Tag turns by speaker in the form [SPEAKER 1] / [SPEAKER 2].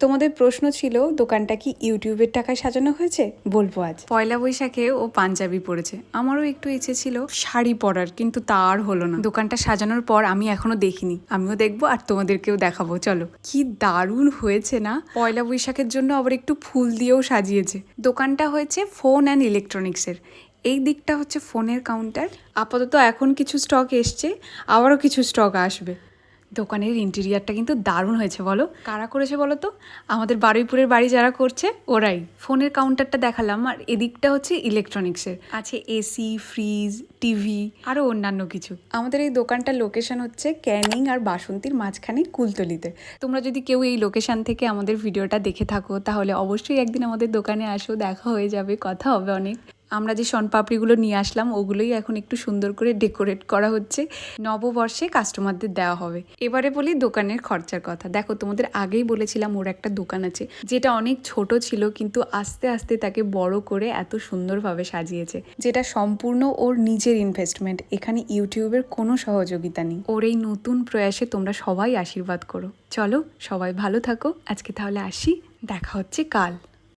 [SPEAKER 1] তোমাদের প্রশ্ন ছিল দোকানটা কি ইউটিউবের টাকায় সাজানো হয়েছে, বলবো আজ। পয়লা বৈশাখে ও পাঞ্জাবি পরেছে, আমারও একটু ইচ্ছে ছিল শাড়ি পরার, কিন্তু তা আর হলো না। দোকানটা সাজানোর পর আমি এখনো দেখিনি, আমিও দেখবো আর তোমাদেরকেও দেখাবো। চলো, কি দারুণ হয়েছে না? পয়লা বৈশাখের জন্য আবার একটু ফুল দিয়েও সাজিয়েছে। দোকানটা হয়েছে ফোন অ্যান্ড ইলেকট্রনিক্সের। এই দিকটা হচ্ছে ফোনের কাউন্টার। আপাতত এখন কিছু স্টক এসছে, আবারও কিছু স্টক আসবে। দোকানের ইন্টেরিয়ারটা কিন্তু দারুণ হয়েছে, বলো কারা করেছে বলো তো? আমাদের বারুইপুরের বাড়ি যারা করছে ওরাই। ফোনের কাউন্টারটা দেখালাম, আর এদিকটা হচ্ছে ইলেকট্রনিক্সের, আছে এসি, ফ্রিজ, টিভি, আরও অন্যান্য কিছু। আমাদের এই দোকানটার লোকেশন হচ্ছে ক্যানিং আর বাসন্তীর মাঝখানে কুলতলিতে। তোমরা যদি কেউ এই লোকেশন থেকে আমাদের ভিডিওটা দেখে থাকো তাহলে অবশ্যই একদিন আমাদের দোকানে আসো, দেখা হয়ে যাবে, কথা হবে অনেক। আমরা যে শনপাপড়িগুলো নিয়ে আসলাম ওগুলোই এখন একটু সুন্দর করে ডেকোরেট করা হচ্ছে, নববর্ষে কাস্টমারদের দেওয়া হবে। এবারে বলি দোকানের খরচার কথা। দেখো, তোমাদের আগেই বলেছিলাম ওর একটা দোকান আছে যেটা অনেক ছোট ছিল, কিন্তু আস্তে আস্তে তাকে বড় করে এত সুন্দরভাবে সাজিয়েছে, যেটা সম্পূর্ণ ওর নিজের ইনভেস্টমেন্ট। এখানে ইউটিউবের কোনো সহযোগিতা নেই। ওর এই নতুন প্রয়াসে তোমরা সবাই আশীর্বাদ করো। চলো, সবাই ভালো থাকো। আজকে তাহলে আসি, দেখা হচ্ছে কাল।